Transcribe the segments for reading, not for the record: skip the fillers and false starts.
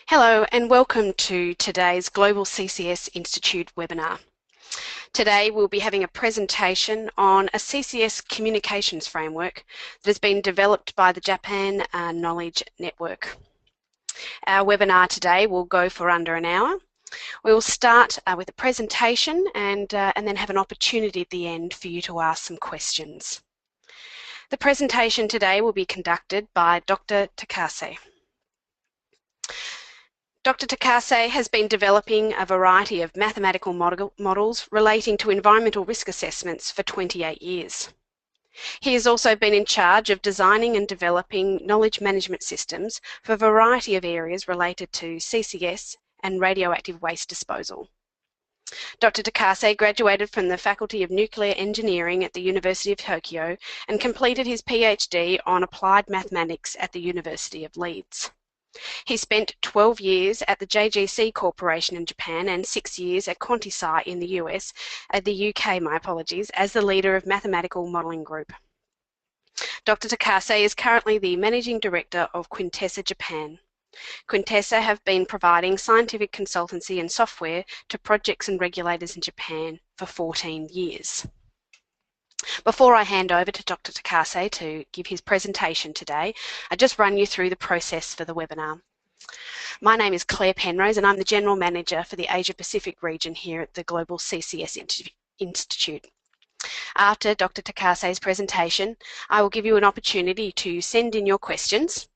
Hello and welcome to today's Global CCS Institute webinar. Today we'll be having a presentation on a CCS communications framework that has been developed by the Japan Knowledge Network. Our webinar today will go for under an hour. We will start with a presentation and then have an opportunity at the end for you to ask some questions. The presentation today will be conducted by Dr. Takase. Dr. Takase has been developing a variety of mathematical models relating to environmental risk assessments for 28 years. He has also been in charge of designing and developing knowledge management systems for a variety of areas related to CCS and radioactive waste disposal. Dr. Takase graduated from the Faculty of Nuclear Engineering at the University of Tokyo and completed his PhD on applied mathematics at the University of Leeds. He spent 12 years at the JGC Corporation in Japan and 6 years at Quintessa in the UK, as the leader of Mathematical Modelling Group. Dr. Takase is currently the Managing Director of Quintessa Japan. Quintessa have been providing scientific consultancy and software to projects and regulators in Japan for 14 years. Before I hand over to Dr. Takase to give his presentation today, I'll just run you through the process for the webinar. My name is Claire Penrose and I'm the General Manager for the Asia Pacific region here at the Global CCS Institute. After Dr. Takase's presentation, I will give you an opportunity to send in your questions.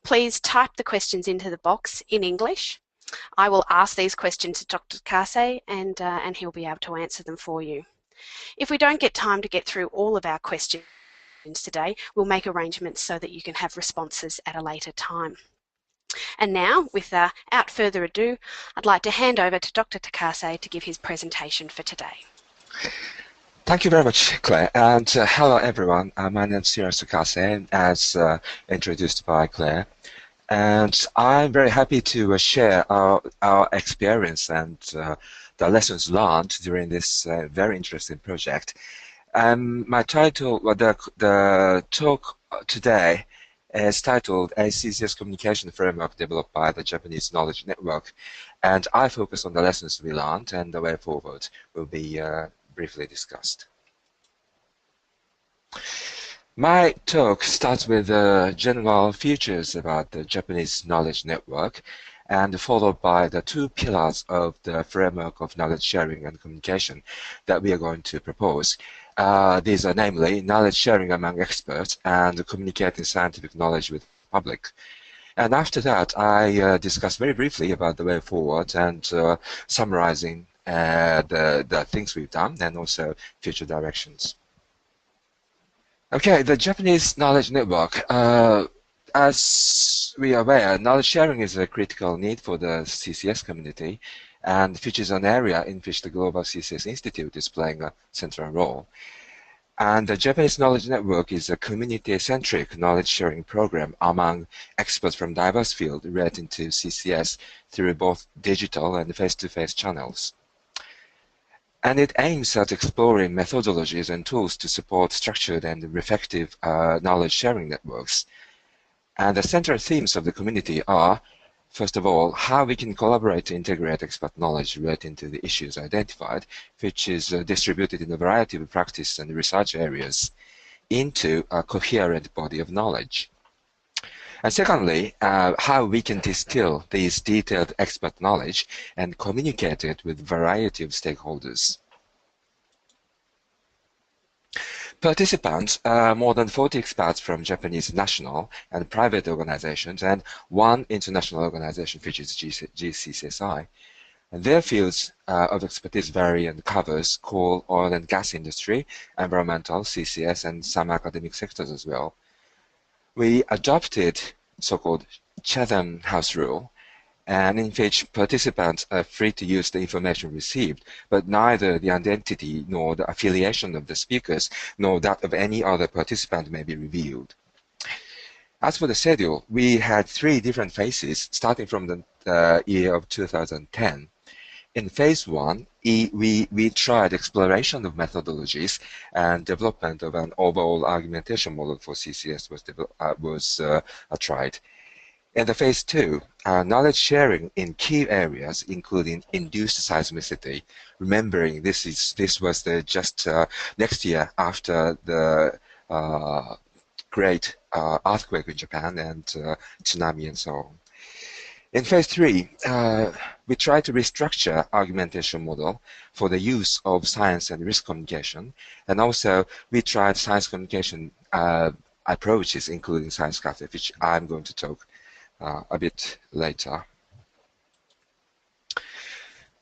Please type the questions into the box in English. I will ask these questions to Dr. Takase and he'll be able to answer them for you. If we don't get time to get through all of our questions today, we'll make arrangements so that you can have responses at a later time. And now, without further ado, I'd like to hand over to Dr. Takase to give his presentation for today. Thank you very much, Claire, and hello everyone. My name is Hiroyasu Takase, as introduced by Claire, and I'm very happy to share our experience and the lessons learned during this very interesting project. My title, the talk today is titled A CCS Communication Framework Developed by the Japanese Knowledge Network, and I focus on the lessons we learned, and the way forward will be briefly discussed. My talk starts with general features about the Japanese Knowledge Network, and followed by the two pillars of the framework of knowledge sharing and communication that we are going to propose. These are namely knowledge sharing among experts and communicating scientific knowledge with the public. And after that, I discuss very briefly about the way forward and summarizing the things we've done and also future directions. Okay, the Japanese Knowledge Network. As we are aware, knowledge sharing is a critical need for the CCS community and features an area in which the Global CCS Institute is playing a central role. And the Japanese Knowledge Network is a community-centric knowledge sharing program among experts from diverse fields relating to CCS through both digital and face-to-face channels. And it aims at exploring methodologies and tools to support structured and effective knowledge sharing networks. And the central themes of the community are, first of all, how we can collaborate to integrate expert knowledge relating to the issues identified, which is distributed in a variety of practice and research areas, into a coherent body of knowledge. And secondly, how we can distill these detailed expert knowledge and communicate it with a variety of stakeholders. Participants are more than 40 experts from Japanese national and private organizations and one international organization, which is GCCSI. And their fields of expertise vary and covers coal, oil and gas industry, environmental, CCS, and some academic sectors as well. We adopted so-called Chatham House rule, and in which participants are free to use the information received, but neither the identity nor the affiliation of the speakers nor that of any other participant may be revealed. As for the schedule, we had 3 different phases starting from the year of 2010. In phase 1, we tried exploration of methodologies and development of an overall argumentation model for CCS was tried. In the phase 2, knowledge sharing in key areas, including induced seismicity. Remembering this was the just next year after the great earthquake in Japan and tsunami and so on. In phase 3, we try to restructure argumentation model for the use of science and risk communication, and also we tried science communication approaches, including science cafe, which I'm going to talk a bit later.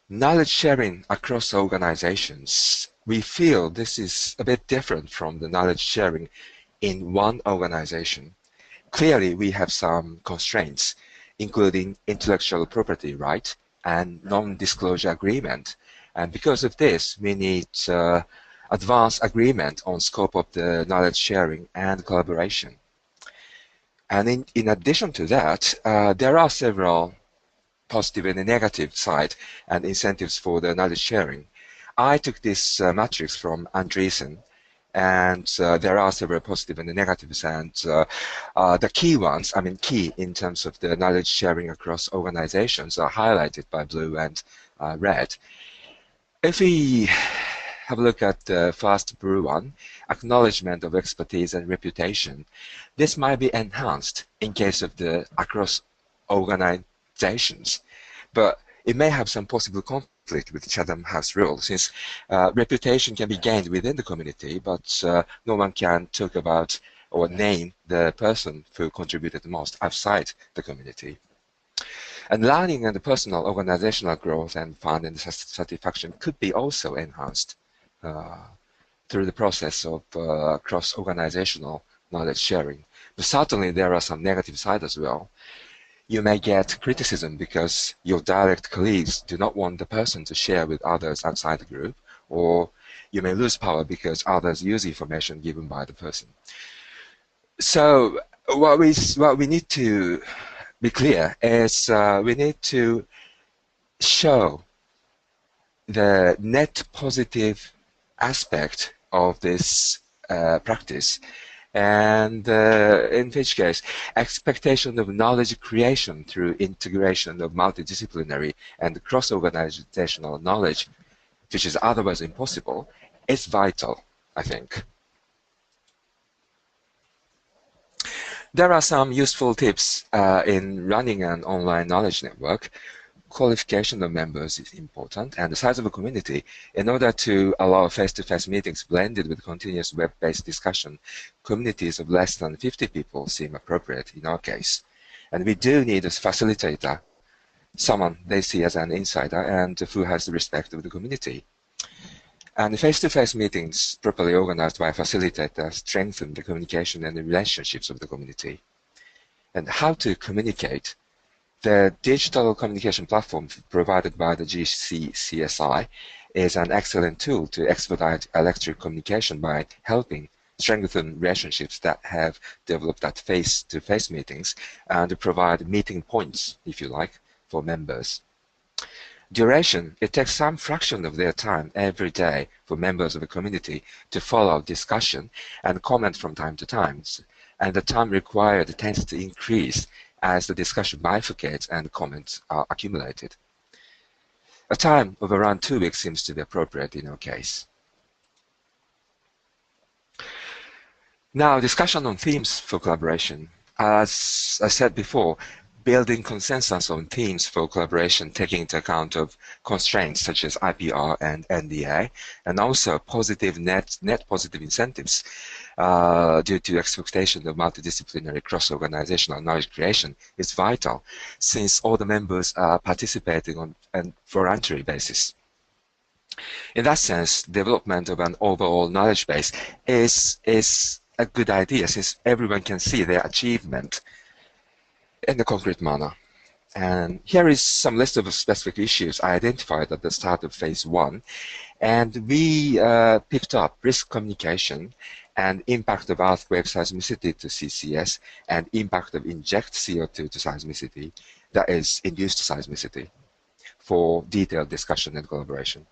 Knowledge sharing across organizations. We feel this is a bit different from the knowledge sharing in one organization. Clearly, we have some constraints, including intellectual property right and non-disclosure agreement. And because of this, we need advanced agreement on scope of the knowledge sharing and collaboration. And in addition to that, there are several positive and negative side and incentives for the knowledge sharing. I took this matrix from Andreessen, and there are several positive and negatives, and the key ones, I mean key in terms of the knowledge sharing across organizations, are highlighted by blue and red. If we have a look at the first blue one, acknowledgement of expertise and reputation, this might be enhanced in case of the across organizations, but it may have some possible conflict with Chatham House rule, since reputation can be gained within the community, but no one can talk about or name the person who contributed the most outside the community. And learning and the personal organizational growth and fun and satisfaction could be also enhanced through the process of cross-organizational knowledge sharing. But certainly there are some negative sides as well. You may get criticism because your direct colleagues do not want the person to share with others outside the group, or you may lose power because others use information given by the person. So what we need to be clear is we need to show the net positive aspect of this practice, and in which case expectation of knowledge creation through integration of multidisciplinary and cross-organizational knowledge, which is otherwise impossible, is vital, I think. There are some useful tips in running an online knowledge network. Qualification of members is important, and the size of a community. In order to allow face-to-face meetings blended with continuous web-based discussion, communities of less than 50 people seem appropriate in our case. And we do need a facilitator, someone they see as an insider and who has the respect of the community. And face-to-face meetings properly organized by a facilitator strengthen the communication and the relationships of the community. And how to communicate. The digital communication platform provided by the GCCSI is an excellent tool to expedite electronic communication by helping strengthen relationships that have developed at face-to-face meetings and provide meeting points, if you like, for members. Duration, it takes some fraction of their time every day for members of the community to follow discussion and comment from time to time, and the time required tends to increase as the discussion bifurcates and comments are accumulated. A time of around 2 weeks seems to be appropriate in our case. Now, discussion on themes for collaboration. As I said before, building consensus on themes for collaboration taking into account of constraints such as IPR and NDA, and also positive net positive incentives due to expectation of multidisciplinary cross-organizational knowledge creation is vital, since all the members are participating on a voluntary basis. In that sense, development of an overall knowledge base is a good idea, since everyone can see their achievement in a concrete manner. And here is some list of specific issues I identified at the start of phase 1, and we picked up risk communication and impact of earthquake seismicity to CCS and impact of inject CO2 to seismicity, that is induced seismicity, for detailed discussion and collaboration.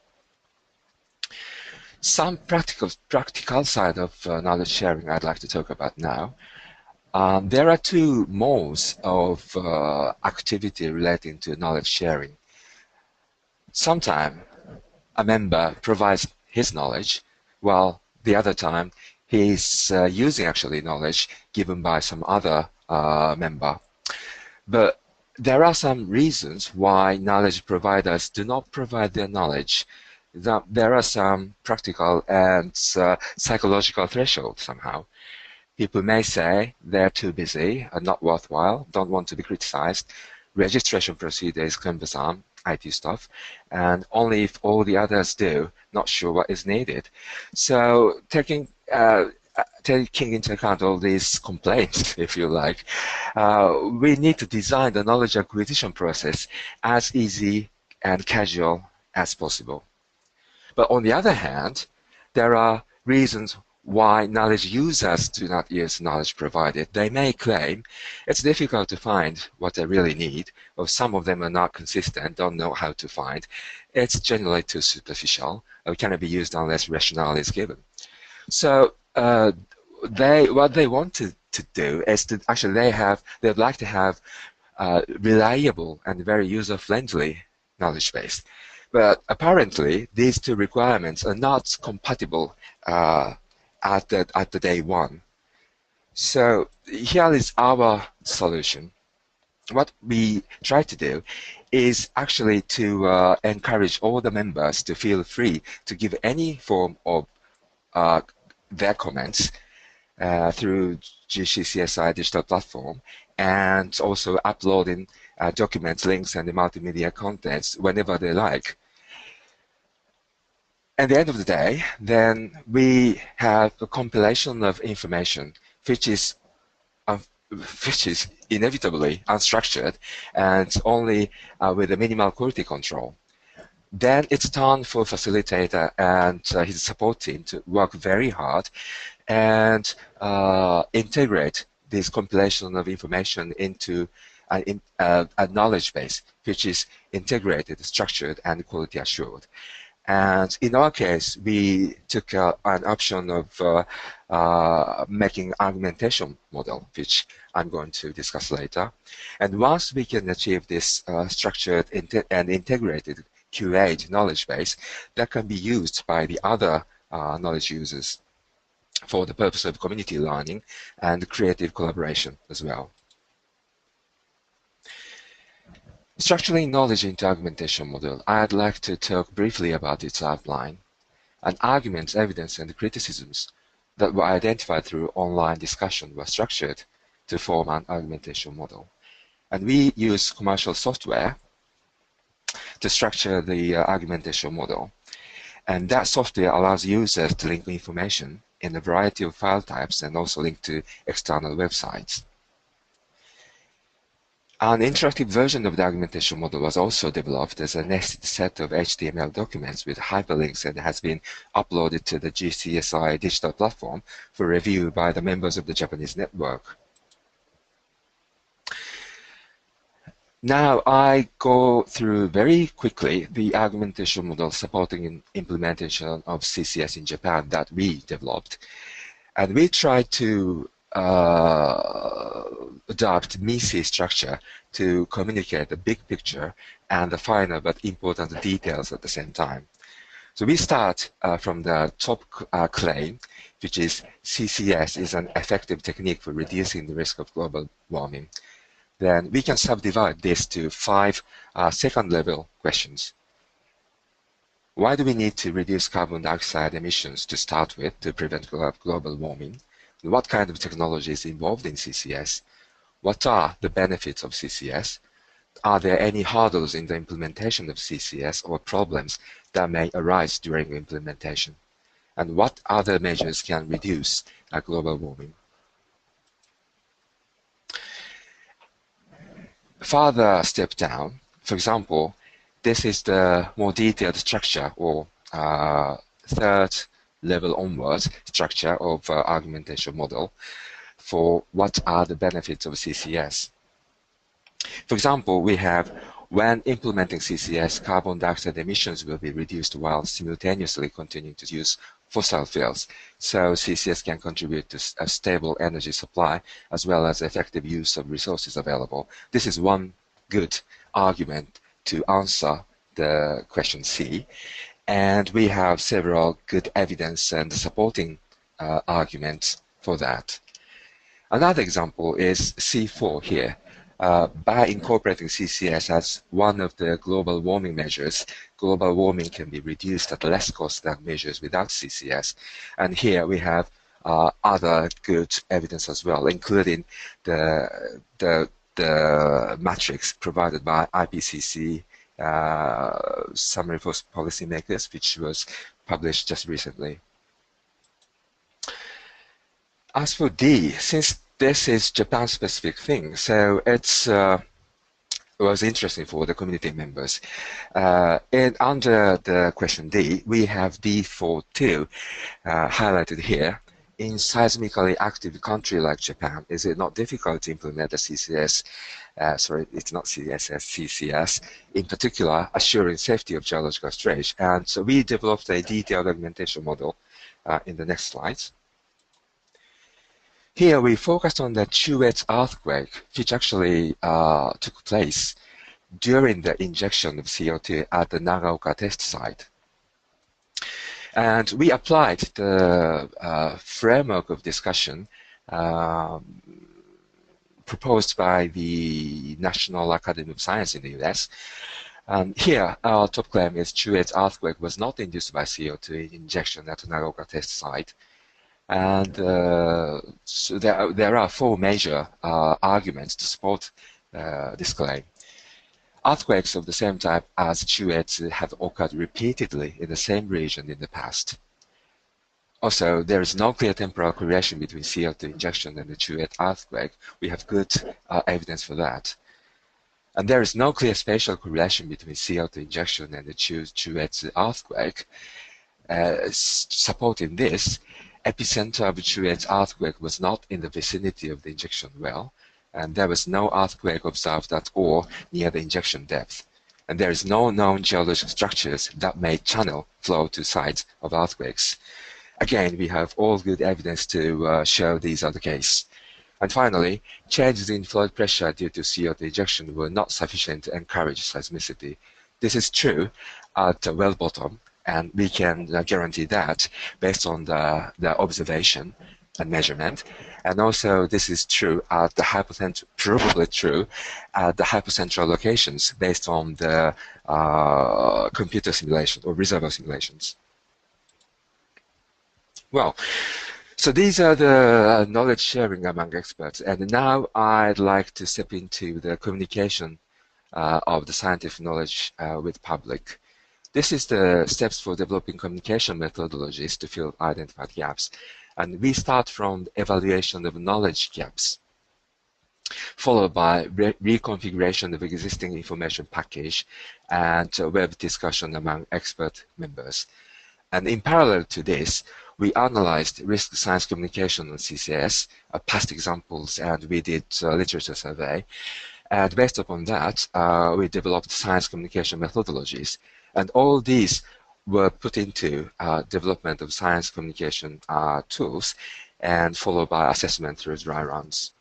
Some practical side of knowledge sharing I'd like to talk about now. There are two modes of activity relating to knowledge sharing. Sometimes a member provides his knowledge, while the other time he's using actually knowledge given by some other member. But there are some reasons why knowledge providers do not provide their knowledge. There are some practical and psychological thresholds somehow. People may say they're too busy and not worthwhile, don't want to be criticized. Registration procedure is cumbersome, IT stuff, and only if all the others do, not sure what is needed. So taking into account all these complaints, if you like, we need to design the knowledge acquisition process as easy and casual as possible. But on the other hand, there are reasons why knowledge users do not use knowledge provided. They may claim it's difficult to find what they really need, or some of them are not consistent, don't know how to find. It's generally too superficial, or cannot be used unless rationale is given. So what they want to do is to actually they'd like to have reliable and very user-friendly knowledge base. But apparently, these two requirements are not compatible at the day one. So here is our solution. What we try to do is actually to encourage all the members to feel free to give any form of their comments through GCCSI digital platform, and also uploading documents, links, and the multimedia contents whenever they like. At the end of the day, then we have a compilation of information which is inevitably unstructured and only with a minimal quality control. Then it's time for facilitator and his support team to work very hard and integrate this compilation of information into a knowledge base which is integrated, structured, and quality assured. And in our case, we took an option of making argumentation model, which I'm going to discuss later. And once we can achieve this structured and integrated QA knowledge base, that can be used by the other knowledge users for the purpose of community learning and creative collaboration as well. Structuring knowledge into argumentation model, I'd like to talk briefly about its outline. And arguments, evidence, and criticisms that were identified through online discussion were structured to form an argumentation model. And we use commercial software to structure the argumentation model. And that software allows users to link information in a variety of file types and also link to external websites. An interactive version of the argumentation model was also developed as a nested set of HTML documents with hyperlinks and has been uploaded to the GCSI digital platform for review by the members of the Japanese network. Now I go through very quickly the argumentation model supporting implementation of CCS in Japan that we developed. And we tried to adopt MISI structure to communicate the big picture and the finer but important details at the same time. So we start from the top claim, which is CCS is an effective technique for reducing the risk of global warming. Then we can subdivide this to 5 second-level questions. Why do we need to reduce carbon dioxide emissions to start with to prevent global warming? What kind of technology is involved in CCS? What are the benefits of CCS? Are there any hurdles in the implementation of CCS or problems that may arise during implementation? And what other measures can reduce global warming? Further step down, for example, this is the more detailed structure or third level onwards structure of argumentation model for what are the benefits of CCS. For example, we have when implementing CCS, carbon dioxide emissions will be reduced while simultaneously continuing to use fossil fuels, so CCS can contribute to a stable energy supply as well as effective use of resources available. This is one good argument to answer the question C, and we have several good evidence and supporting arguments for that. Another example is C4 here. By incorporating CCS as one of the global warming measures, global warming can be reduced at less cost than measures without CCS. And here we have other good evidence as well, including the matrix provided by IPCC Summary for Policymakers, which was published just recently. As for D, since this is Japan-specific thing, so it was interesting for the community members. And under the question D, we have D42 highlighted here. In seismically active country like Japan, is it not difficult to implement a CCS? Sorry, it's not CSS, CCS. In particular, assuring safety of geological storage. And so we developed a detailed argumentation model in the next slides. Here we focused on the Chuet's earthquake, which actually took place during the injection of CO2 at the Nagaoka test site. And we applied the framework of discussion proposed by the National Academy of Science in the US. Here, our top claim is Chuet's earthquake was not induced by CO2 injection at the Nagaoka test site. And so there are four major arguments to support this claim. Earthquakes of the same type as Chuet's have occurred repeatedly in the same region in the past. Also, there is no clear temporal correlation between CO2 injection and the Chuet earthquake. We have good evidence for that. And there is no clear spatial correlation between CO2 injection and the Chuet's earthquake. Supporting this, epicenter of Chuet's earthquake was not in the vicinity of the injection well, and there was no earthquake observed at all near the injection depth. And there is no known geologic structures that may channel flow to sites of earthquakes. Again, we have all good evidence to show these are the case. And finally, changes in fluid pressure due to CO2 injection were not sufficient to encourage seismicity. This is true at the well bottom, and we can guarantee that based on the observation and measurement. And also this is true at the hypocentral, probably true at the hypocentral locations based on the computer simulation or reservoir simulations. Well, so these are the knowledge sharing among experts. And now I'd like to step into the communication of the scientific knowledge with public. This is the steps for developing communication methodologies to fill identified gaps. And we start from the evaluation of knowledge gaps, followed by reconfiguration of existing information package and web discussion among expert members. And in parallel to this, we analyzed risk science communication on CCS, past examples, and we did literature survey. And based upon that, we developed science communication methodologies. And all these were put into development of science communication tools and followed by assessment through dry runs.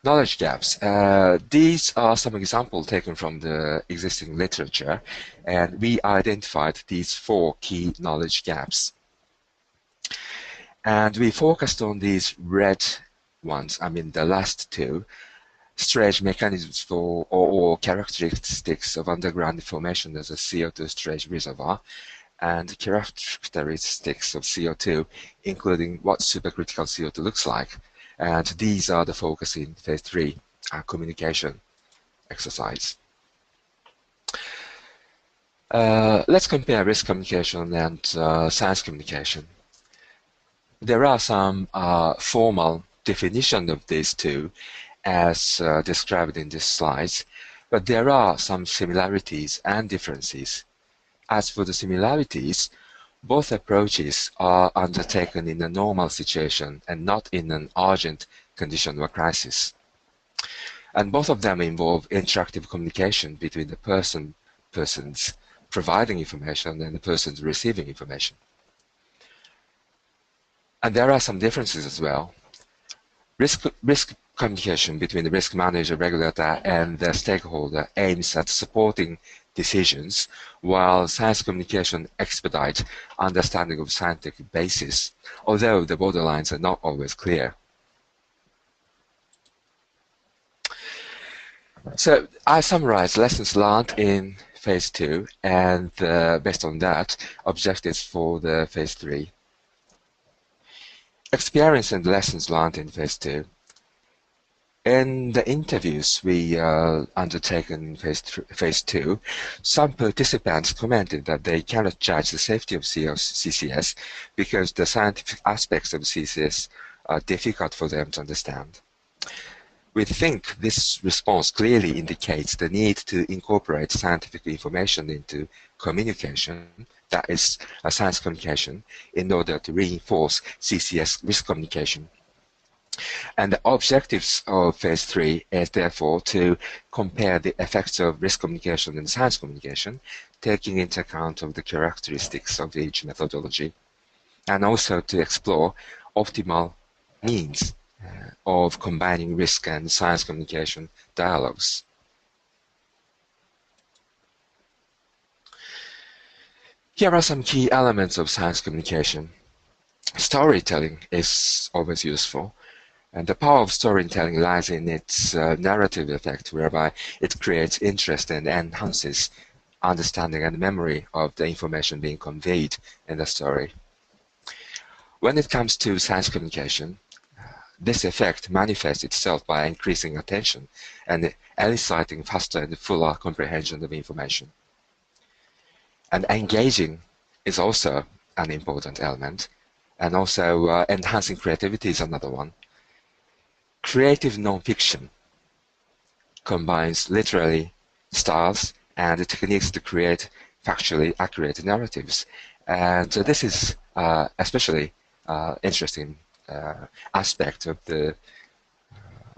Knowledge gaps. These are some examples taken from the existing literature, and we identified these four key knowledge gaps. And we focused on these red ones, I mean the last two, storage mechanisms for or characteristics of underground formation as a CO2 storage reservoir, and characteristics of CO2, including what supercritical CO2 looks like. And these are the focus in phase 3 communication exercise. Let's compare risk communication and science communication. There are some formal definition of these two as described in these slides, but there are some similarities and differences. As for the similarities, both approaches are undertaken in a normal situation and not in an urgent condition or crisis. And both of them involve interactive communication between the persons providing information and the person receiving information. And there are some differences as well. Risk communication between the risk manager, regulator, and the stakeholder aims at supporting decisions, while science communication expedites understanding of scientific basis, although the borderlines are not always clear. So I summarize lessons learned in phase 2 and based on that, objectives for the phase 3. Experience and lessons learned in phase 2. In the interviews we undertaken in phase 2, some participants commented that they cannot judge the safety of CCS because the scientific aspects of CCS are difficult for them to understand. We think this response clearly indicates the need to incorporate scientific information into communication, that is, science communication, in order to reinforce CCS risk communication. And the objectives of phase 3 is therefore to compare the effects of risk communication and science communication, taking into account of the characteristics of each methodology, and also to explore optimal means of combining risk and science communication dialogues. Here are some key elements of science communication. Storytelling is always useful, and the power of storytelling lies in its narrative effect, whereby it creates interest and enhances understanding and memory of the information being conveyed in the story. When it comes to science communication, this effect manifests itself by increasing attention and eliciting faster and fuller comprehension of information. And engaging is also an important element, and also enhancing creativity is another one. Creative nonfiction combines literary styles and techniques to create factually accurate narratives, and this is especially interesting aspect of the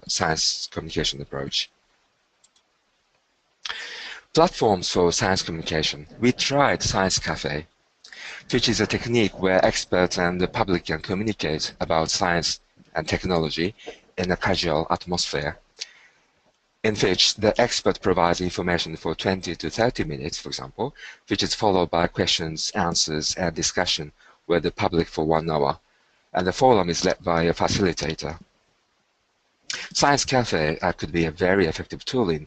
science communication approach. Platforms for science communication. We tried Science Cafe, which is a technique where experts and the public can communicate about science and technology in a casual atmosphere, in which the expert provides information for 20 to 30 minutes, for example, which is followed by questions, answers, and discussion with the public for 1 hour. And the forum is led by a facilitator. Science Cafe could be a very effective tool in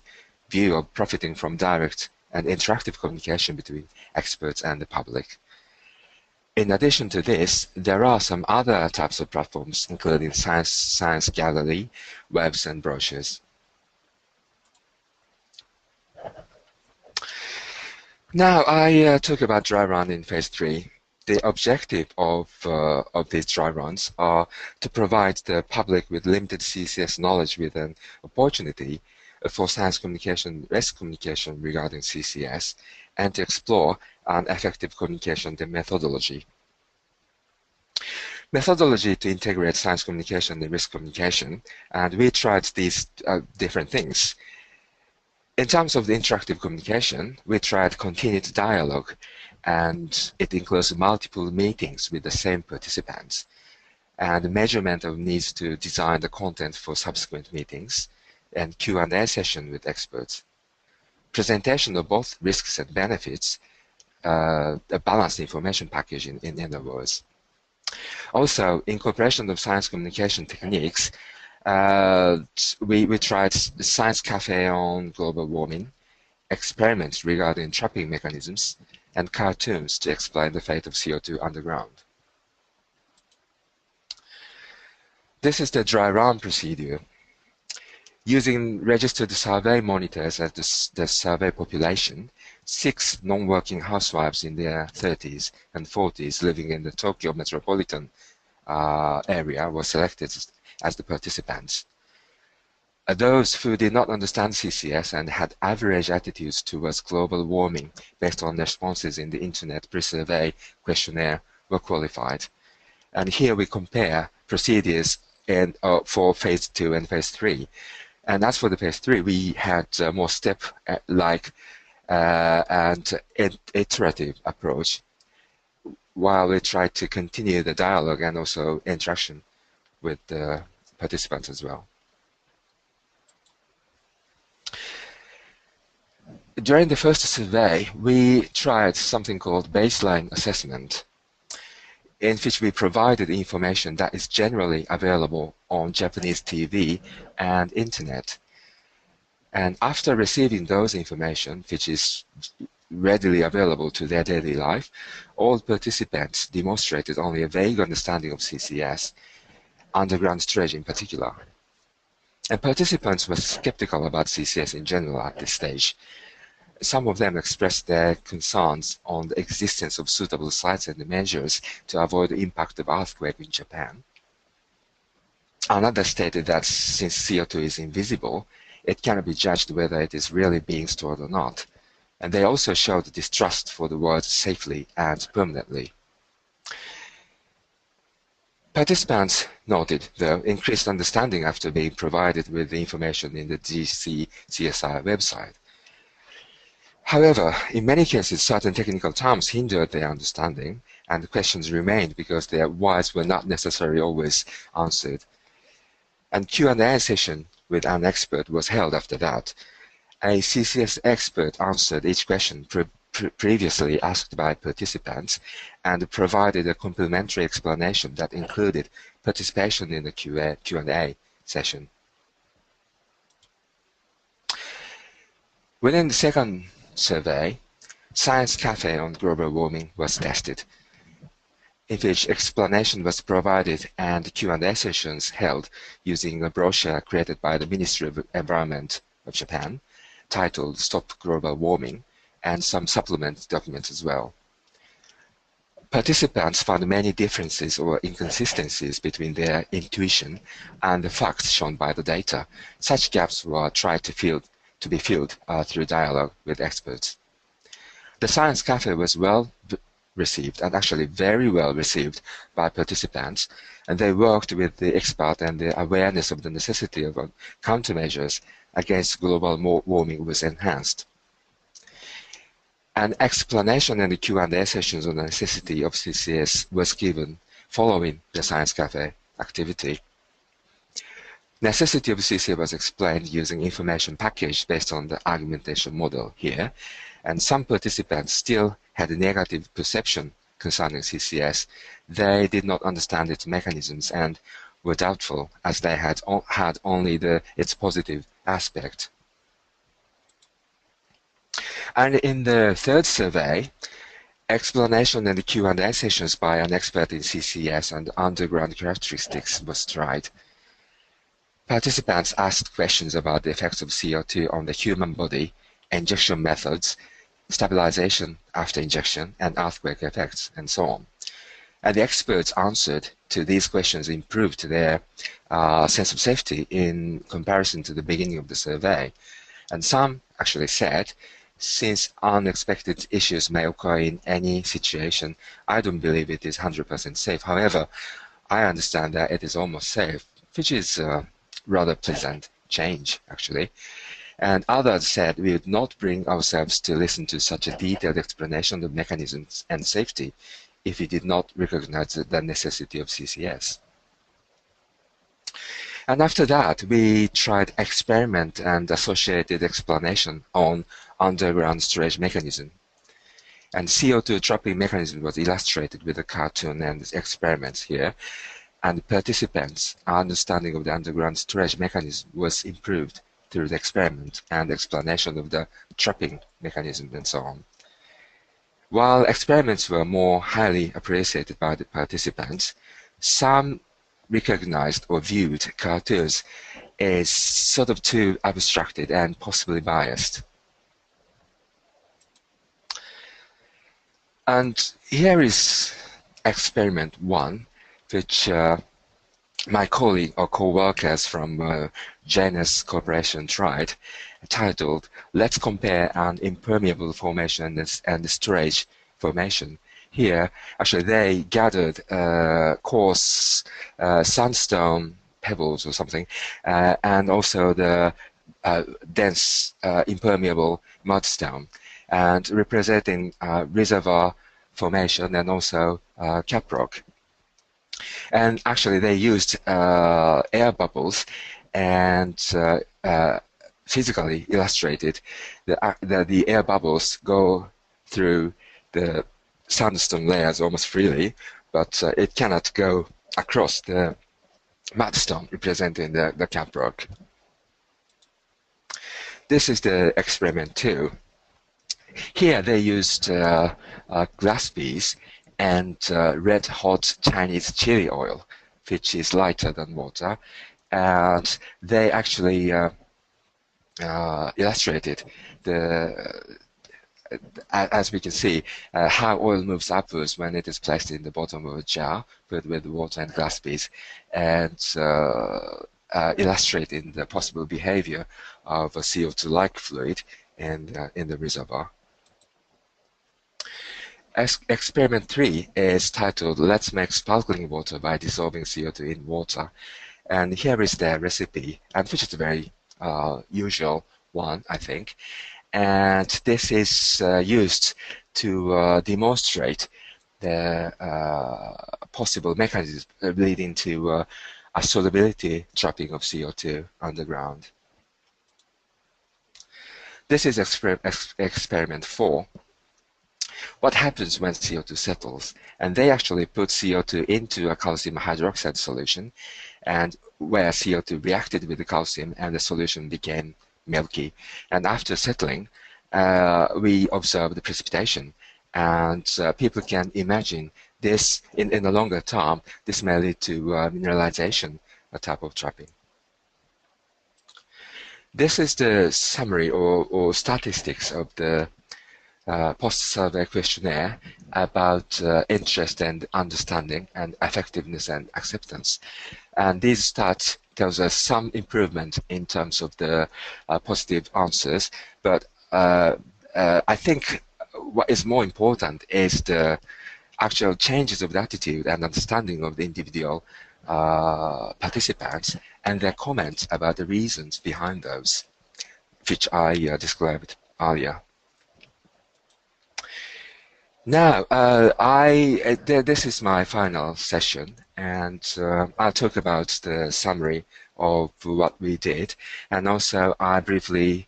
view of profiting from direct and interactive communication between experts and the public. In addition to this, there are some other types of platforms, including science gallery, webs, and brochures. Now, I talk about dry run in phase 3. The objective of these dry runs are to provide the public with limited CCS knowledge with an opportunity for science communication, risk communication regarding CCS, and to explore an effective communication methodology. Methodology to integrate science communication and risk communication, and we tried these different things. In terms of the interactive communication, we tried continued dialogue, and it includes multiple meetings with the same participants, and measurement of needs to design the content for subsequent meetings, and Q&A session with experts. Presentation of both risks and benefits, a balanced information package in other words. Also, incorporation of science communication techniques. We tried the Science Cafe on global warming, experiments regarding trapping mechanisms, and cartoons to explain the fate of CO2 underground. This is the dry run procedure. Using registered survey monitors as the survey population, 6 non-working housewives in their 30s and 40s living in the Tokyo metropolitan area were selected as the participants. Those who did not understand CCS and had average attitudes towards global warming based on responses in the Internet pre-survey questionnaire were qualified. And here we compare procedures for phase 2 and phase 3. And as for the phase 3, we had more step-like and iterative approach, while we try to continue the dialogue and also interaction with the participants as well. During the first survey, we tried something called baseline assessment, in which we provided information that is generally available on Japanese TV and internet. And after receiving those information, which is readily available to their daily life, all participants demonstrated only a vague understanding of CCS, underground storage in particular. And participants were skeptical about CCS in general at this stage. Some of them expressed their concerns on the existence of suitable sites and measures to avoid the impact of earthquake in Japan. Another stated that since CO2 is invisible, it cannot be judged whether it is really being stored or not. And they also showed distrust for the words safely and permanently. Participants noted, though, increased understanding after being provided with the information in the GCCSI website. However, in many cases, certain technical terms hindered their understanding, and the questions remained because their whys were not necessarily always answered. And Q&A session with an expert was held after that. A CCS expert answered each question previously asked by participants and provided a complementary explanation that included participation in the Q&A session. Within the second survey, Science Cafe on global warming was tested, in which explanation was provided and Q&A sessions held using a brochure created by the Ministry of Environment of Japan, titled Stop Global Warming, and some supplement documents as well. Participants found many differences or inconsistencies between their intuition and the facts shown by the data. Such gaps were tried to be filled through dialogue with experts. The Science Cafe was well received, and actually very well received by participants, and they worked with the expert, and the awareness of the necessity of countermeasures against global warming was enhanced. An explanation in the Q&A sessions on the necessity of CCS was given following the Science Cafe activity. Necessity of CCS was explained using information package based on the argumentation model here, and some participants still had a negative perception concerning CCS. They did not understand its mechanisms and were doubtful, as they had only its positive aspect. And in the third survey, explanation and the Q&A sessions by an expert in CCS and underground characteristics was tried. Participants asked questions about the effects of CO2 on the human body, injection methods, stabilization after injection, and earthquake effects, and so on. And the experts answered to these questions improved their sense of safety in comparison to the beginning of the survey. And some actually said, since unexpected issues may occur in any situation, I don't believe it is 100% safe. However, I understand that it is almost safe, which is rather pleasant change, actually. And others said we would not bring ourselves to listen to such a detailed explanation of mechanisms and safety if we did not recognize the necessity of CCS. And after that, we tried experiment and associated explanation on underground storage mechanism. And CO2 trapping mechanism was illustrated with a cartoon and experiments here. And participants' understanding of the underground storage mechanism was improved through the experiment and explanation of the trapping mechanism and so on. While experiments were more highly appreciated by the participants, some recognized or viewed cartoons as sort of too abstracted and possibly biased. And here is experiment 1, which my colleague or co-workers from Janus Corporation tried, titled, Let's Compare an Impermeable Formation and Storage Formation. Here, actually, they gathered coarse sandstone pebbles or something, and also the dense impermeable mudstone. and representing reservoir formation and also cap rock. And actually, they used air bubbles and physically illustrated the air bubbles go through the sandstone layers almost freely, but it cannot go across the mudstone representing the cap rock. This is the experiment 2. Here they used glass beads and red hot Chinese chili oil, which is lighter than water, and they actually illustrated as we can see, how oil moves upwards when it is placed in the bottom of a jar filled with water and glass beads, and illustrating the possible behavior of a CO2-like fluid in the reservoir. Experiment 3 is titled "Let's make sparkling water by dissolving CO2 in water," and here is the recipe, and which is a very usual one, I think. And this is used to demonstrate the possible mechanisms leading to a solubility trapping of CO2 underground. This is experiment 4. What happens when CO2 settles? And they actually put CO2 into a calcium hydroxide solution, and where CO2 reacted with the calcium and the solution became milky. And after settling, we observe the precipitation, and people can imagine this in the longer term. This may lead to mineralization, a type of trapping. This is the summary or statistics of the post-survey questionnaire about interest and understanding and effectiveness and acceptance. And these stats tells us some improvement in terms of the positive answers, but I think what is more important is the actual changes of the attitude and understanding of the individual participants and their comments about the reasons behind those, which I described earlier. Now, this is my final session, and I'll talk about the summary of what we did, and also I briefly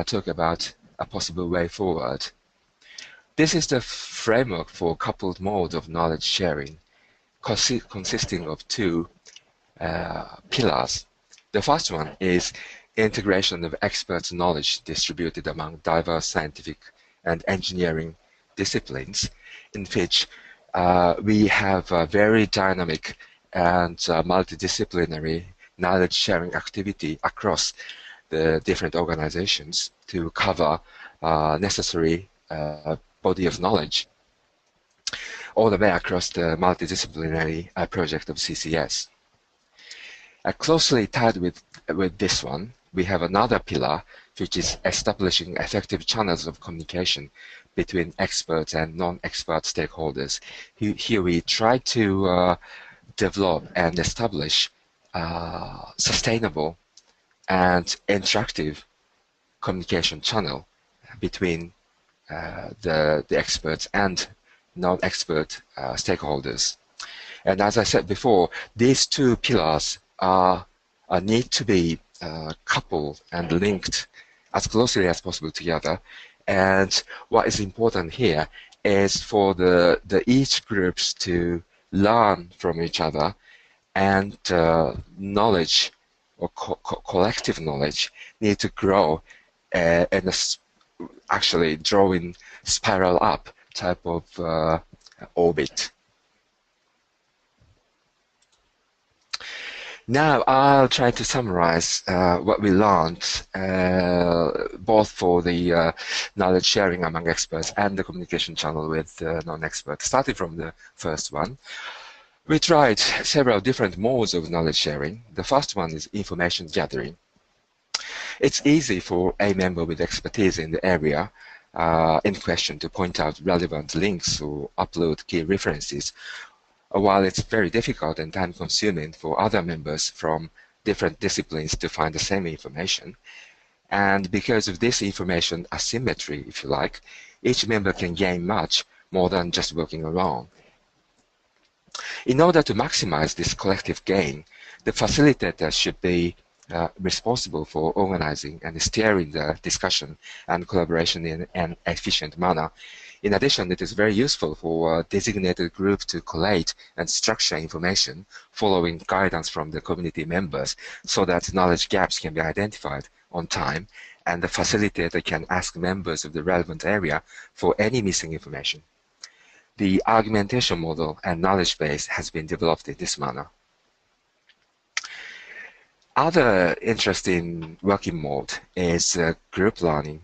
talk about a possible way forward. This is the framework for coupled mode of knowledge sharing, consisting of 2 pillars. The first one is integration of experts' knowledge distributed among diverse scientific and engineering disciplines, in which we have a very dynamic and multidisciplinary knowledge sharing activity across the different organizations to cover necessary body of knowledge all the way across the multidisciplinary project of CCS. Closely tied with this one, we have another pillar, which is establishing effective channels of communication between experts and non-expert stakeholders. Here we try to develop and establish sustainable and interactive communication channel between the experts and non-expert stakeholders. And as I said before, these 2 pillars need to be coupled and linked as closely as possible together. And what is important here is for the each groups to learn from each other, and knowledge or collective knowledge need to grow in a actually drawing spiral up type of orbit. Now I'll try to summarize what we learned, both for the knowledge sharing among experts and the communication channel with non-experts. Starting from the first one, we tried several different modes of knowledge sharing. The first one is information gathering. It's easy for a member with expertise in the area in question to point out relevant links or upload key references, while it's very difficult and time-consuming for other members from different disciplines to find the same information. And because of this information asymmetry, if you like, each member can gain much more than just working alone. In order to maximize this collective gain, the facilitator should be responsible for organizing and steering the discussion and collaboration in an efficient manner. In addition, it is very useful for a designated group to collate and structure information following guidance from the community members so that knowledge gaps can be identified on time and the facilitator can ask members of the relevant area for any missing information. The argumentation model and knowledge base has been developed in this manner. Other interesting working mode is group learning.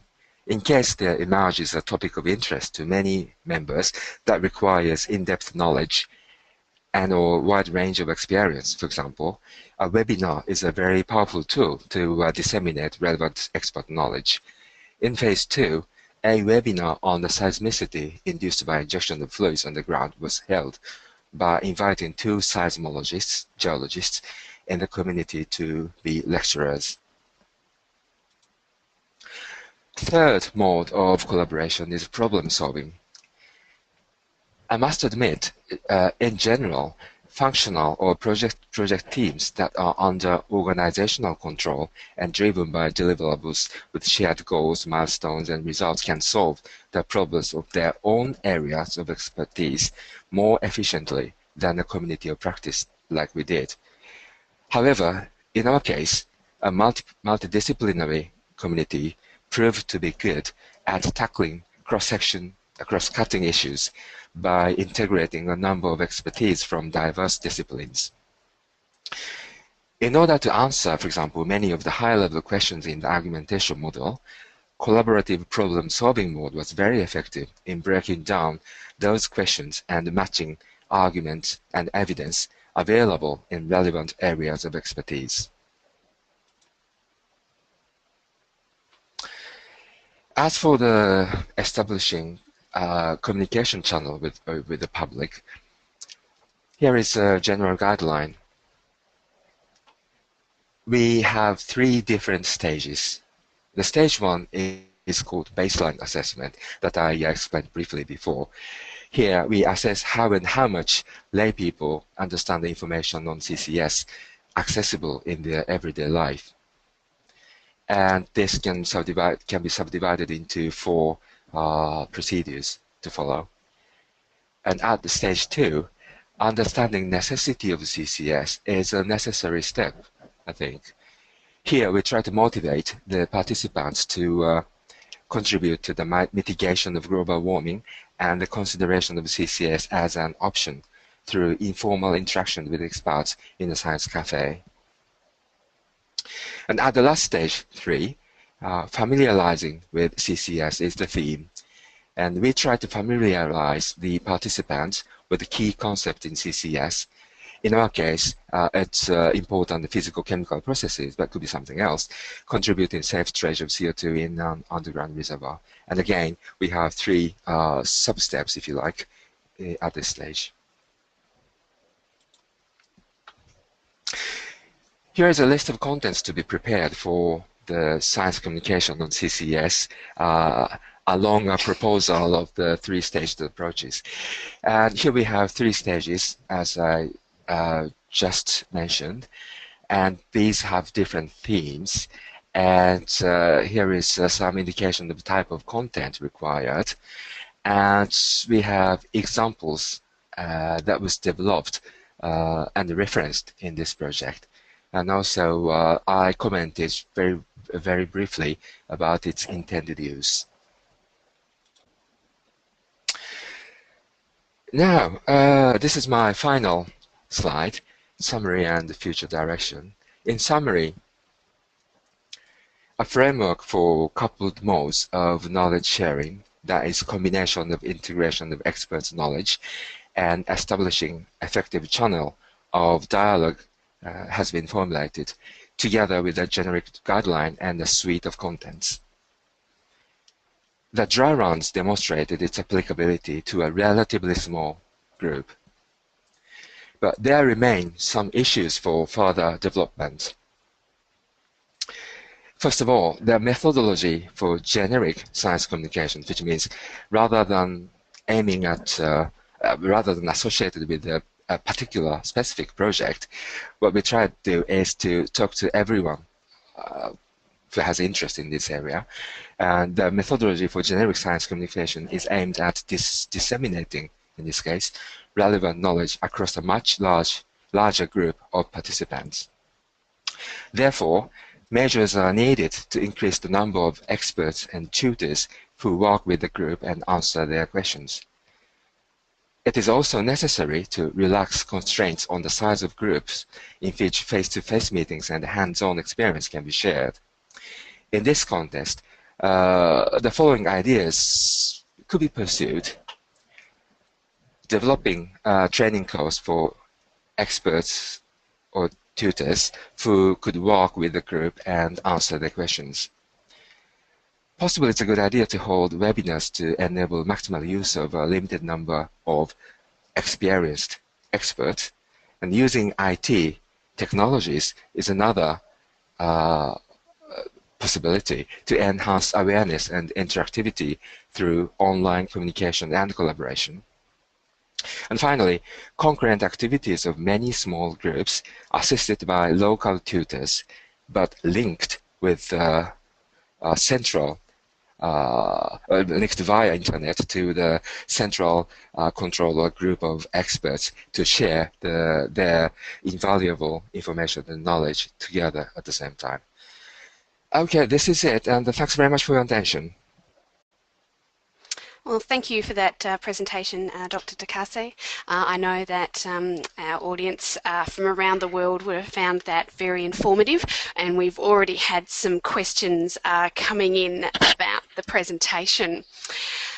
In case there emerges a topic of interest to many members that requires in-depth knowledge and a wide range of experience, for example, a webinar is a very powerful tool to disseminate relevant expert knowledge. In phase 2, a webinar on the seismicity induced by injection of fluids underground was held by inviting 2 seismologists, geologists, in the community to be lecturers. Third mode of collaboration is problem solving. I must admit, in general, functional or project teams that are under organizational control and driven by deliverables with shared goals, milestones, and results can solve the problems of their own areas of expertise more efficiently than a community of practice like we did. However, in our case, a multidisciplinary community proved to be good at tackling cross-cutting issues by integrating a number of expertise from diverse disciplines. In order to answer, for example, many of the high-level questions in the argumentation model, collaborative problem-solving mode was very effective in breaking down those questions and matching arguments and evidence available in relevant areas of expertise. As for the establishing a communication channel with the public, here is a general guideline. We have 3 different stages. The stage 1 is called baseline assessment that I explained briefly before. Here we assess how and how much lay people understand the information on CCS accessible in their everyday life. And this can be subdivided into 4 procedures to follow. And at the stage 2, understanding necessity of CCS is a necessary step, I think. Here we try to motivate the participants to contribute to the mitigation of global warming and the consideration of CCS as an option through informal interaction with experts in a science cafe. And at the last stage 3, familiarizing with CCS is the theme. And we try to familiarize the participants with the key concept in CCS. In our case, it's important physical chemical processes, but could be something else, contributing safe storage of CO2 in an underground reservoir. And again, we have 3 sub-steps, if you like, at this stage. Here is a list of contents to be prepared for the science communication on CCS along a proposal of the 3-staged approaches. And here we have 3 stages, as I just mentioned, and these have different themes. And here is some indication of the type of content required. And we have examples that was developed and referenced in this project. And also, I commented very briefly about its intended use. Now, this is my final slide, summary and future direction. In summary, a framework for coupled modes of knowledge sharing, that is combination of integration of experts' knowledge and establishing effective channel of dialogue has been formulated, together with a generic guideline and a suite of contents. The dry runs demonstrated its applicability to a relatively small group. But there remain some issues for further development. First of all, the methodology for generic science communication, which means rather than aiming at, rather than associated with a particular specific project, what we try to do is to talk to everyone who has interest in this area. And the methodology for generic science communication is aimed at disseminating, in this case, relevant knowledge across a much larger group of participants. Therefore, measures are needed to increase the number of experts and tutors who work with the group and answer their questions. It is also necessary to relax constraints on the size of groups in which face-to-face meetings and hands-on experience can be shared. In this context, the following ideas could be pursued: developing a training course for experts or tutors who could work with the group and answer their questions. Possibly it's a good idea to hold webinars to enable maximal use of a limited number of experienced experts, and using IT technologies is another possibility to enhance awareness and interactivity through online communication and collaboration. And finally, concurrent activities of many small groups assisted by local tutors, but linked with central, linked via internet to the central controller group of experts to share their invaluable information and knowledge together at the same time. Okay, this is it, and thanks very much for your attention. Well, thank you for that presentation, Dr. Takase. I know that our audience from around the world would have found that very informative, and we've already had some questions coming in about the presentation.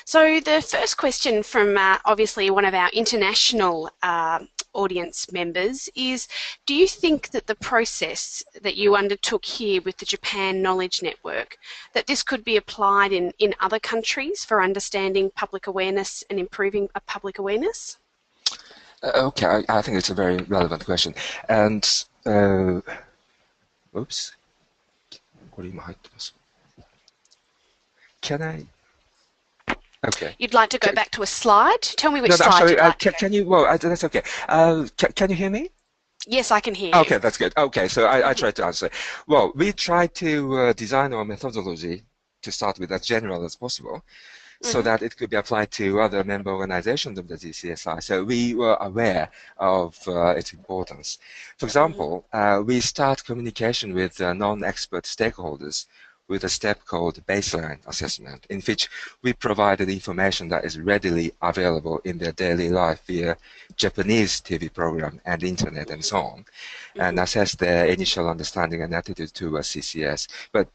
So the first question from obviously one of our international audience members is, do you think that the process that you undertook here with the Japan Knowledge Network, that this could be applied in other countries for understanding public awareness and improving public awareness? Okay, I think it's a very relevant question. And, oops. Can I? Okay. You'd like to go back to a slide? Tell me which no, slide actually, you'd like can you, well, that's okay. Can you hear me? Yes, I can hear you. Okay, that's good. Okay, so I tried to answer. Well, we tried to design our methodology to start with as general as possible, so that it could be applied to other member organizations of the GCSI. So we were aware of its importance. For example, we start communication with non-expert stakeholders with a step called baseline assessment, in which we provided information that is readily available in their daily life via Japanese TV program and internet and so on, and assess their initial understanding and attitude towards CCS. But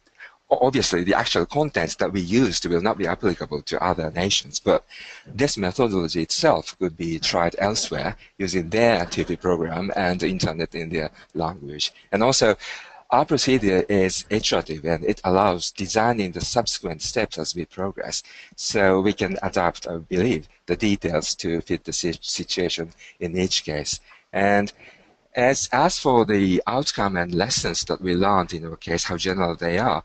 obviously, the actual contents that we used will not be applicable to other nations, but this methodology itself could be tried elsewhere using their TV program and the internet in their language. And also, our procedure is iterative, and it allows designing the subsequent steps as we progress, so we can adapt, I believe, the details to fit the situation in each case. And as for the outcome and lessons that we learned in our case, how general they are,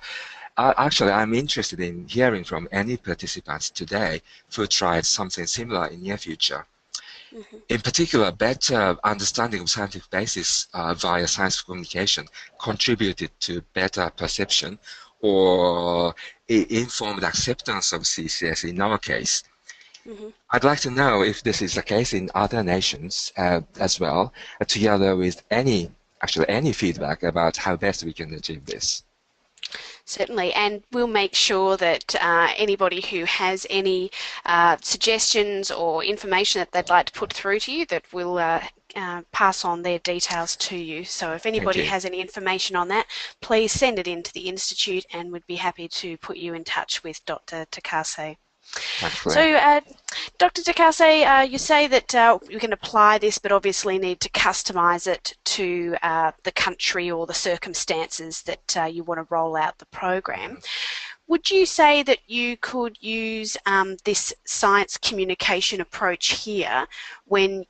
actually, I'm interested in hearing from any participants today who tried something similar in near future. In particular, better understanding of scientific basis via science communication contributed to better perception or informed acceptance of CCS in our case. I'd like to know if this is the case in other nations as well, together with any feedback about how best we can achieve this. Certainly, and we'll make sure that anybody who has any suggestions or information that they'd like to put through to you, that we'll pass on their details to you. So if anybody has any information on that, please send it into the Institute, and we'd be happy to put you in touch with Dr. Takase. So, Dr. Takase, you say that you can apply this, but obviously need to customize it to the country or the circumstances that you want to roll out the program. Would you say that you could use this science communication approach here when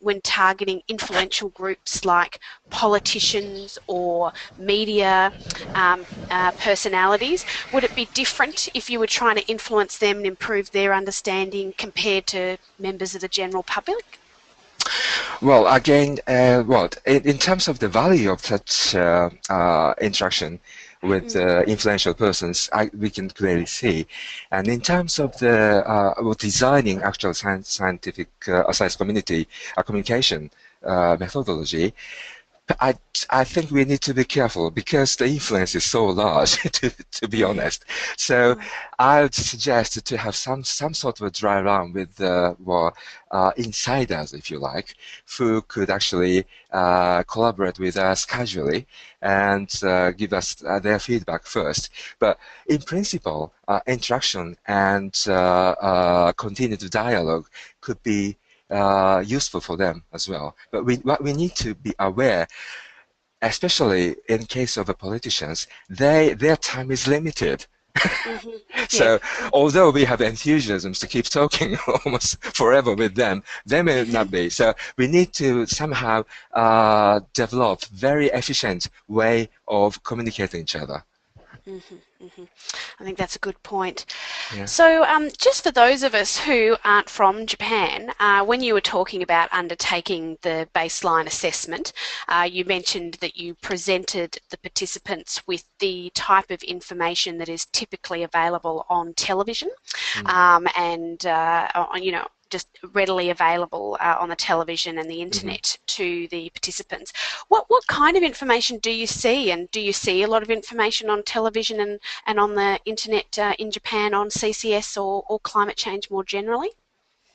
when targeting influential groups like politicians or media personalities? Would it be different if you were trying to influence them and improve their understanding compared to members of the general public? Well, again, in terms of the value of such interaction with influential persons, we can clearly see. And in terms of the designing actual scientific science community communication methodology, I, I think we need to be careful because the influence is so large, to be honest. So I would suggest to have some sort of a dry run with insiders, if you like, who could actually collaborate with us casually and give us their feedback first. But in principle, interaction and continued dialogue could be useful for them as well. But what we need to be aware, especially in case of the politicians, their time is limited. So although we have enthusiasms to keep talking almost forever with them, they may not be. So we need to somehow develop very efficient way of communicating each other. I think that's a good point. Yeah. So just for those of us who aren't from Japan, when you were talking about undertaking the baseline assessment, you mentioned that you presented the participants with the type of information that is typically available on television and, you know, just readily available on the television and the internet to the participants. What kind of information do you see, and do you see a lot of information on television and on the internet in Japan on CCS or climate change more generally?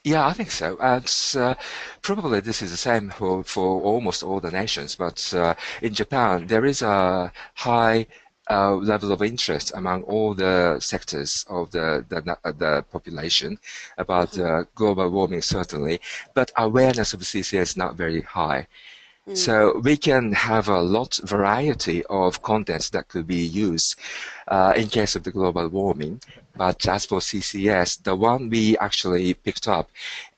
Yeah, I think so. Probably this is the same for almost all the nations, but in Japan there is a high level of interest among all the sectors of the population about global warming, certainly, but awareness of CCS is not very high. So we can have a lot variety of contents that could be used in case of the global warming. But as for CCS, the one we actually picked up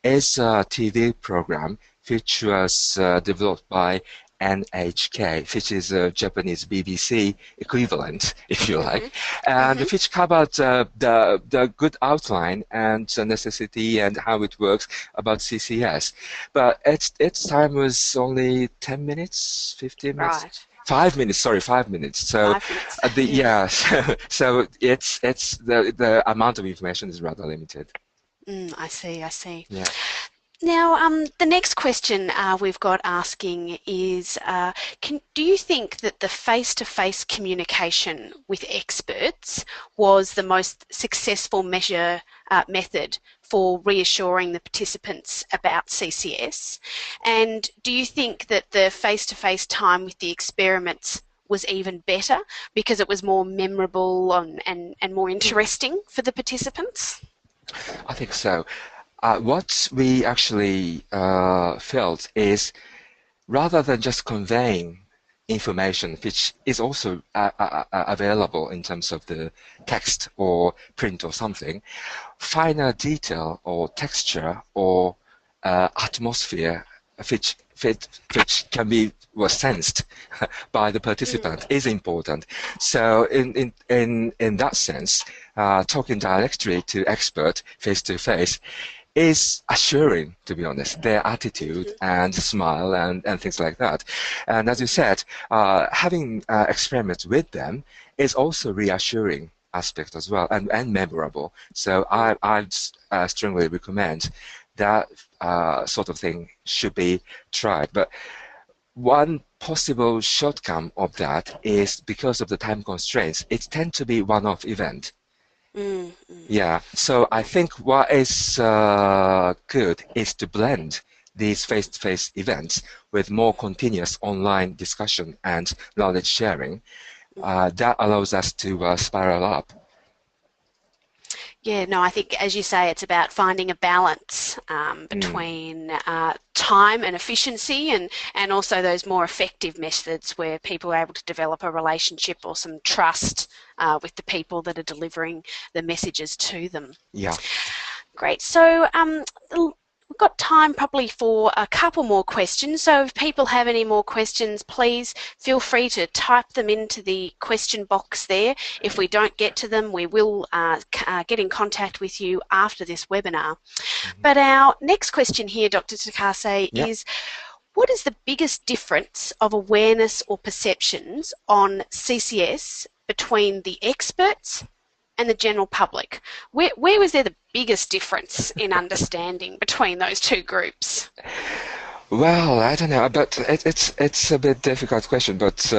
is a TV program which was developed by NHK, which is a Japanese BBC equivalent, if you like, and which covered the good outline and the necessity and how it works about CCS. But its time was only 10 minutes, 15 minutes. Right. 5 minutes, sorry, 5 minutes. So 5 minutes. so it's the amount of information is rather limited. I see. Yeah. Now, the next question we've got asking is, do you think that the face-to-face communication with experts was the most successful method for reassuring the participants about CCS? And do you think that the face-to-face time with the experiments was even better because it was more memorable and more interesting for the participants? I think so. What we actually felt is rather than just conveying information, which is also available in terms of the text or print or something, finer detail or texture or atmosphere which was sensed by the participant is important. So in that sense, talking directly to expert face to face is assuring, to be honest, their attitude and smile and things like that. And as you said, having experiments with them is also reassuring aspect as well and memorable. So I'd strongly recommend that sort of thing should be tried. But one possible shortcoming of that is because of the time constraints, it tends to be one-off event. Yeah, so I think what is good is to blend these face-to-face events with more continuous online discussion and knowledge sharing. That allows us to spiral up. Yeah, no, I think, as you say, it's about finding a balance between time and efficiency, and also those more effective methods where people are able to develop a relationship or some trust with the people that are delivering the messages to them. Yeah. Great. So we've got time probably for a couple more questions. So if people have any more questions, please feel free to type them into the question box there. If we don't get to them, we will get in contact with you after this webinar. But our next question here, Dr. Takase, is what is the biggest difference of awareness or perceptions on CCS between the experts and the general public? Where was there the biggest difference in understanding between those two groups? Well, I don't know, but it's a bit difficult question. But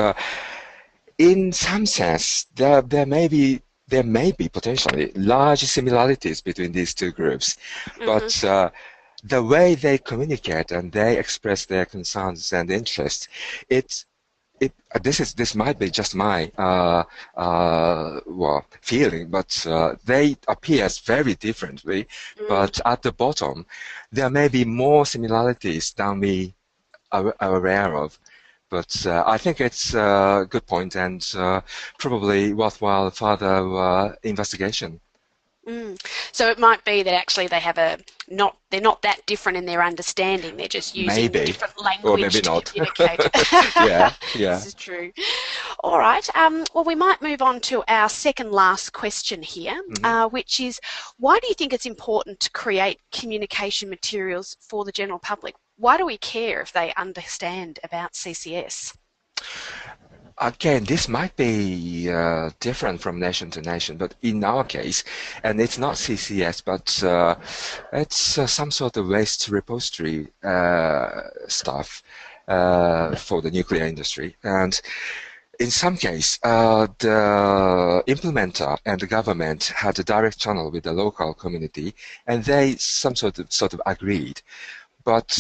in some sense, there may be potentially large similarities between these two groups, but the way they communicate and they express their concerns and interests, this might be just my feeling, but they appear very differently. But at the bottom, there may be more similarities than we are aware of. But I think it's a good point and probably worthwhile further investigation. So it might be that actually they have they're not that different in their understanding. They're just using different language to communicate. Yeah. This is true. All right. Well, we might move on to our second last question here, which is, why do you think it's important to create communication materials for the general public? Why do we care if they understand about CCS? Again, this might be different from nation to nation, but in our case, and it's not CCS, but it's some sort of waste repository stuff for the nuclear industry. And in some case, the implementer and the government had a direct channel with the local community, and they some sort of agreed. But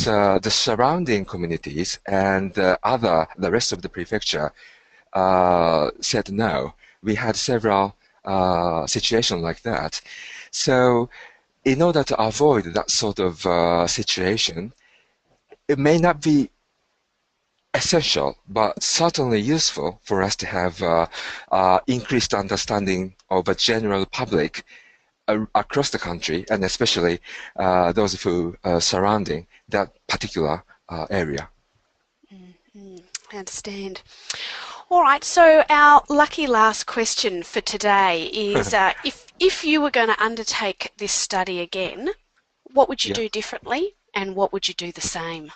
the surrounding communities and the rest of the prefecture said no. We had several situations like that. So in order to avoid that sort of situation, it may not be essential, but certainly useful for us to have increased understanding of a general public across the country, and especially those who are surrounding that particular area. I understand. All right, so our lucky last question for today is if you were going to undertake this study again, what would you do differently and what would you do the same?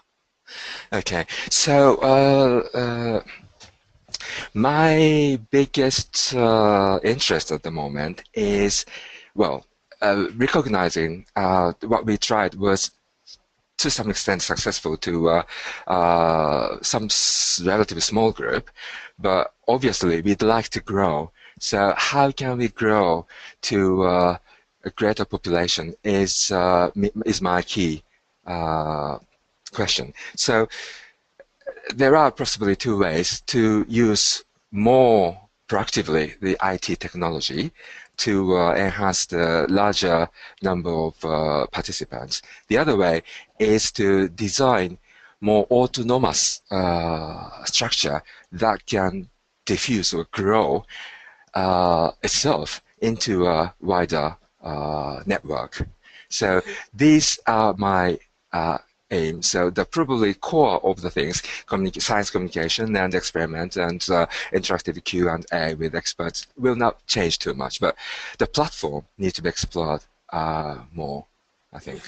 Okay, so my biggest interest at the moment is, well, recognizing what we tried was to some extent successful to some relatively small group, but obviously we'd like to grow. So how can we grow to a greater population is my key question. So there are possibly two ways to use more proactively the IT technology to enhance the larger number of participants. The other way is to design more autonomous structure that can diffuse or grow itself into a wider network. So these are my aim. So the probably core of the things, science communication and experiment and interactive Q&A with experts will not change too much, but the platform needs to be explored more, I think.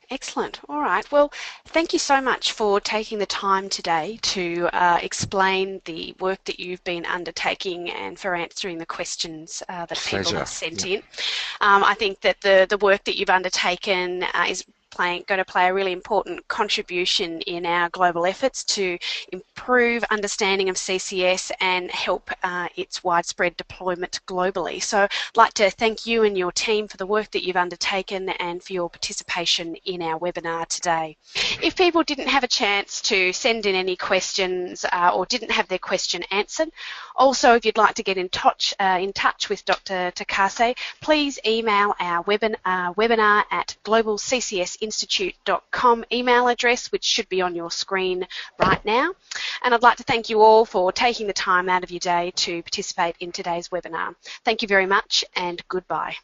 Excellent. All right. Well, thank you so much for taking the time today to explain the work that you've been undertaking and for answering the questions that people have sent in. I think that the work that you've undertaken is going to play a really important contribution in our global efforts to improve understanding of CCS and help its widespread deployment globally. So I'd like to thank you and your team for the work that you've undertaken and for your participation in our webinar today. If people didn't have a chance to send in any questions or didn't have their question answered, Also, if you'd like to get in touch with Dr. Takase, please email our webinar at globalccsinstitute.com email address, which should be on your screen right now. And I'd like to thank you all for taking the time out of your day to participate in today's webinar. Thank you very much and goodbye.